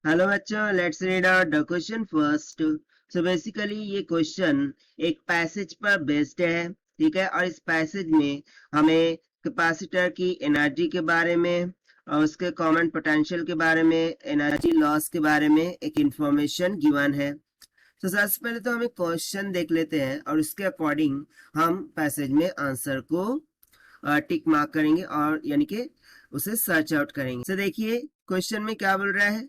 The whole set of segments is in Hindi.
हेलो बच्चों, let's read out the question first. So basically ये क्वेश्चन एक पैसेज पर बेस्ड है, ठीक है। और इस पैसेज में हमें कैपेसिटर की एनर्जी के बारे में और उसके कॉमन पोटेंशियल के बारे में, एनर्जी लॉस के बारे में एक इंफॉर्मेशन गिवन है। तो सबसे पहले तो हम एक क्वेश्चन देख लेते हैं और उसके अकॉर्डिंग हम पैसेज में आंसर को टिक मार्क करेंगे और यानी कि उसे सर्च आउट करेंगे। तो देखिए क्वेश्चन में क्या बोल रहा है।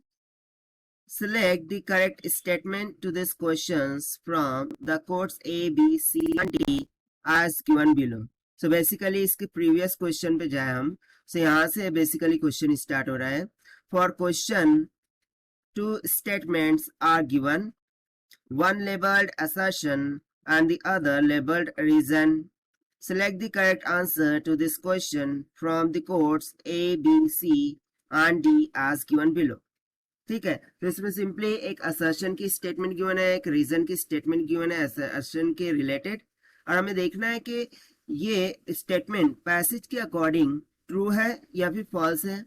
Select the correct statement to these questions from the codes A, B, C and D as given below. So basically इसके previous question पे जाए हम। So यहाँ से basically question start हो रहा है। For question, two statements are given, one labeled assertion and the other labeled reason. Select the correct answer to this question from the codes A, B, C and D as given below. ठीक है, तो इसमें सिंपली एक असर्शन की स्टेटमेंट गिवन है, एक रीजन की स्टेटमेंट गिवन है असर्शन के रिलेटेड, और हमें देखना है कि ये स्टेटमेंट पैसेज के अकॉर्डिंग ट्रू है या फिर फॉल्स है,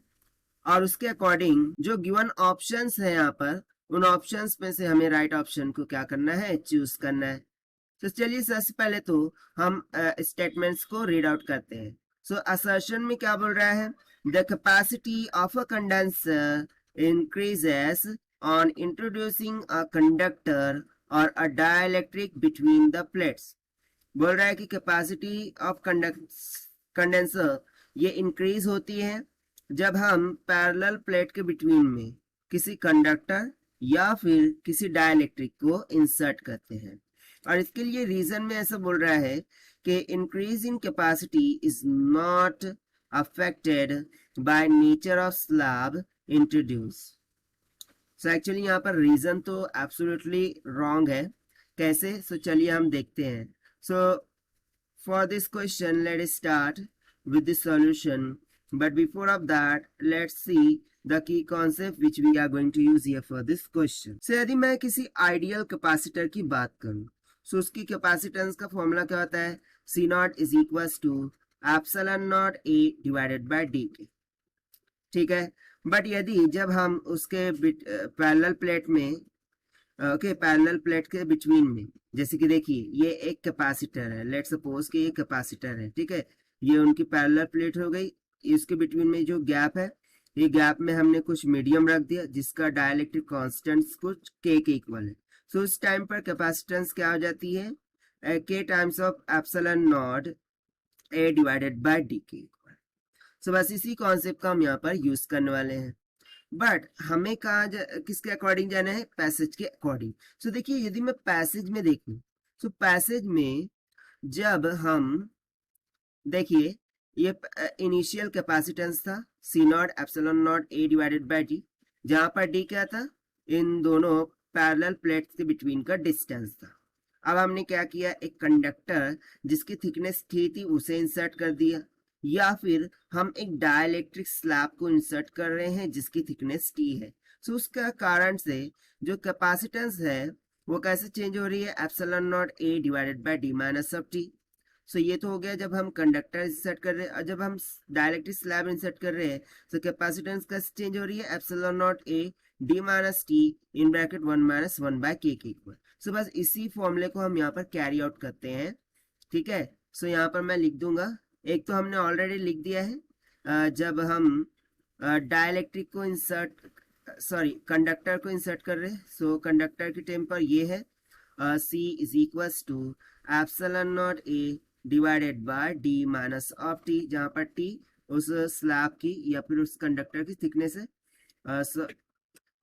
और उसके अकॉर्डिंग जो गिवन ऑप्शंस है यहाँ पर, उन ऑप्शंस में से हमें राइट ऑप्शन को क्या करना है, चूज करना है। तो चलिए सबसे पहले तो हम स्टेटमेंट्स को रीड आउट करते हैं। सो असर्शन में क्या बोल रहा है, the capacity of a condenser increases on introducing a conductor or a dielectric between the plates। बोल रहा है कि कैपेसिटी ऑफ कंडेंसर ये इंक्रीज होती है जब हम पैरेलल प्लेट के बिटवीन में किसी कंडक्टर या फिर किसी डाइलेक्ट्रिक को इंसर्ट करते हैं। और इसके लिए रीजन में ऐसा बोल रहा है कि increase in capacity is not affected by nature of slab introduce. So actually यहाँ पर रीजन तो एब्सोल्युटली रॉन्ग है। कैसे? सो चलिए हम देखते हैं। So for this question let us start with the solution, but before of that let's see the key concept which we are going to use here for this question. So यदि मैं किसी आइडियल कैपेसिटर की बात करूं, सो उसकी कैपेसिटेंस का फॉर्मूला क्या होता है, C naught is equal to epsilon naught A divided by D T, ठीक है। बट यदि जब हम उसके पैरेलल प्लेट में पैरेलल प्लेट के बिटवीन में, जैसे कि देखिए ये एक कैपेसिटर है, लेट सपोज कि ये कैपेसिटर है, ठीक है। ये उनकी पैरेलल प्लेट हो गई, इसके बिटवीन में जो गैप है, ये गैप में हमने कुछ मीडियम रख दिया जिसका डाइलेक्ट्रिक कांस्टेंट्स कुछ के इक्वल है। सो उस टाइम पर कैपेसिटेंस क्या हो जाती है, के times of epsilon naught A divided by D के। सो बस इसी कॉन्सेप्ट का हम यहाँ पर यूज करने वाले हैं। बट हमें कहा किसके अकॉर्डिंग जाना है, पैसेज के अकॉर्डिंग। सो देखिए यदि मैं पैसेज में देखूं, सो पैसेज में जब हम देखिए ये इनिशियल कैपेसिटेंस था C naught epsilon naught A divided by D, जहां पर डी क्या था, इन दोनों पैरेलल प्लेट्स के बिटवीन का डिस्टेंस था। अब हमने क्या किया, एक कंडक्टर जिसकी थिकनेस थी उसे इंसर्ट कर दिया, या फिर हम एक डाइलेक्ट्रिक स्लैब को इंसर्ट कर रहे हैं जिसकी थिकनेस टी है। सो उसका कारण से जो कैपेसिटेंस है वो कैसे चेंज हो रही है, epsilon naught A divided by D minus of T. So ये तो हो गया जब हम कंडक्टर इंसर्ट कर रहे हैं, और जब हम डाइलेक्ट्रिक स्लैब इंसर्ट कर रहे हैं तो कैपेसिटेंस कैसे चेंज हो रही है, epsilon naught A D minus T in bracket 1 minus 1 by K equal. So बस इसी फॉर्मूले को हम यहाँ पर कैरी आउट करते हैं, ठीक है। सो यहाँ पर मैं लिख दूंगा, एक तो हमने ऑलरेडी लिख दिया है जब हम डाइलेक्ट्रिक को कंडक्टर को इंसर्ट कर रहे हैं। सो कंडक्टर की टर्म पर ये है C is equal to epsilon naught A divided by D minus of T, जहां पर टी उस स्लैब की या फिर उस कंडक्टर की थिकनेस है।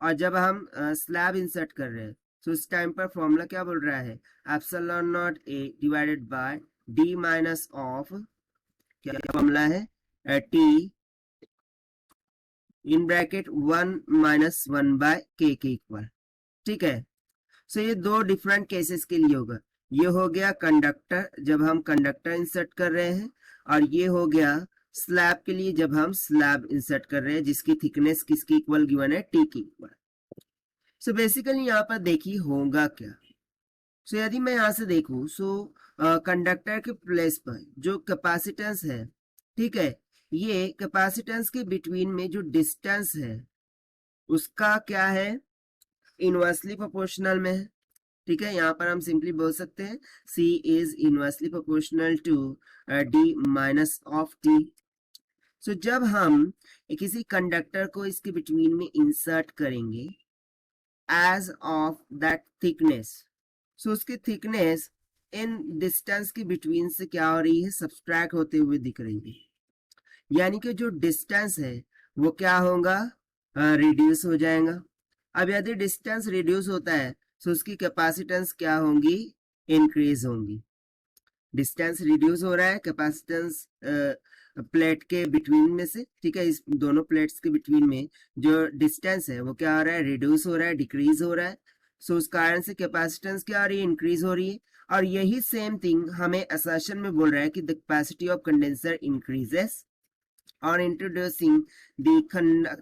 और जब हम स्लैब इंसर्ट कर रहे हैं तो इस टाइम पर फॉर्मूला क्या बोल रहा है, epsilon naught A divided by D minus of, क्या फॉर्मूला है, T in bracket 1 minus 1 by K equal, ठीक है। सो ये दो डिफरेंट केसेस के लिए होगा। ये हो गया कंडक्टर जब हम कंडक्टर इंसर्ट कर रहे हैं, और ये हो गया स्लैब के लिए जब हम स्लैब इंसर्ट कर रहे हैं जिसकी थिकनेस किसकी इक्वल गिवन है, टी की इक्वल। सो बेसिकली यहाँ पर देखिए होगा क्या। सो यदि मैं यहाँ से देखूं, सो कंडक्टर के प्लेस पर जो कैपेसिटेंस है, ठीक है, ये कैपेसिटेंस के बिटवीन में जो डिस्टेंस है उसका क्या है, इनवर्सली प्रोपोर्शनल में है। ठीक है, यहाँ पर हम सिंपली बोल सकते हैं C is inversely proportional to D minus of T। So जब हम किसी कंडक्टर को इसके बिटवीन में इंसर्ट करेंगे एज ऑफ दैट थिकनेस, सो उसकी थिकनेस इन डिस्टेंस के बिटवीन से क्या हो रही है, सब्सट्रैक्ट होते हुए दिख रही है। यानी कि जो डिस्टेंस है वो क्या होगा, रिड्यूस हो जाएगा। अब यदि डिस्टेंस रिड्यूस होता है तो उसकी कैपेसिटेंस क्या होंगी, इंक्रीज होंगी। डिस्टेंस रिड्यूस हो रहा है कैपेसिटेंस प्लेट के बिटवीन में से, ठीक है, इस दोनों प्लेट्स के बिटवीन में जो डिस्टेंस है वो क्या हो रहा है, रिड्यूस हो रहा है, डिक्रीज हो रहा है। सो उस कारण से कैपेसिटेंस क्या हो रही है, इंक्रीज हो रही है। और यही सेम थिंग हमें असर्शन में बोल रहा है कि the capacity of condenser increases on introducing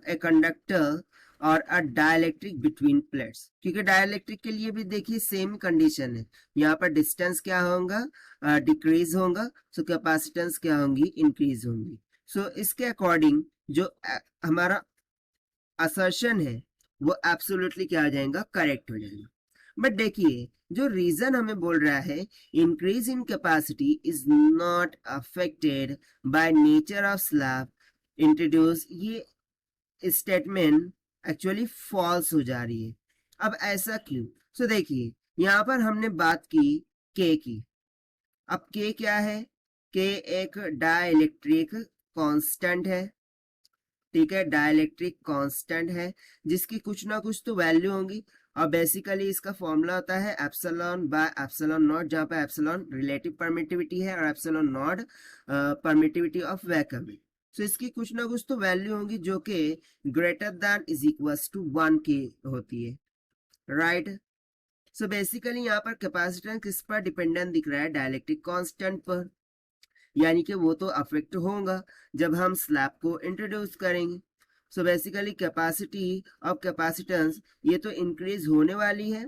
a conductor और अ डाइलेक्ट्रिक बिटवीन प्लेट्स, क्योंकि डाइलेक्ट्रिक के लिए भी देखिए सेम कंडीशन है। यहाँ पर डिस्टेंस क्या होगा, डिक्रीज होगा, सो कैपेसिटेंस क्या होंगी, इंक्रीज होंगी। सो इसके अकॉर्डिंग जो हमारा असर्शन है वो एब्सोल्युटली क्या हो जाएगा, करेक्ट हो जाएगा। बट देखिए जो रीजन हमें बोल रहा है increase in capacity is not affected by nature of slab introduce, ये स्टेटमेंट एक्चुअली फॉल्स हो जा रही है। अब ऐसा क्यों, सो देखिए यहाँ पर हमने बात की के की। अब के क्या है, के एक डाइलेक्ट्रिक कांस्टेंट है। ठीक है, डाइलेक्ट्रिक कांस्टेंट है जिसकी कुछ ना कुछ तो वैल्यू होगी। और बेसिकली इसका फॉर्मूला होता है एप्सिलॉन बाय एप्सिलॉन नॉट, जहाँ पे एप्सिलॉन रिलेटिव परमिटिविटी है और epsilon naught permittivity of vacuum. So इसकी कुछ ना कुछ तो वैल्यू होगी जो कि greater than is equal to 1 के होती है, राइट। सो बेसिकली यहाँ पर कैपेसिटेंस किस पर डिपेंडेंट दिख रहा है, डाइलेक्ट्रिक कांस्टेंट पर। यानी कि वो तो अफेक्ट होगा जब हम स्लैब को इंट्रोड्यूस करेंगे। So basically capacity of capacitance ये तो इंक्रीज होने वाली है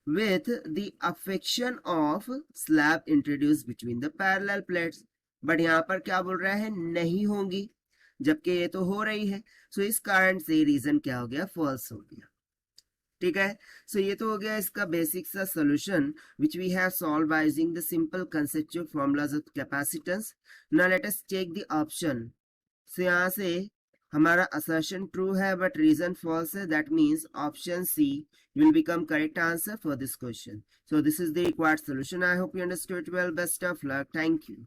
with the affection of slab introduced between the parallel plates, but यहाँ पर क्या बोल रहा है, नहीं होंगी, जबकि ये तो हो रही है। सो इस कारण से रीजन क्या हो गया, फॉल्स हो गया। ठीक है, सो ये तो हो गया इसका बेसिक सा solution which we have solve by using the simple conceptual formulas of capacitance. Now let us check the option. So यहाँ से हमारा असर्शन ट्रू है बट रीजन फॉल्स है, that means option C will become correct answer for this question. So this is the required solution. I hope you understood well. Best of luck. Thank you.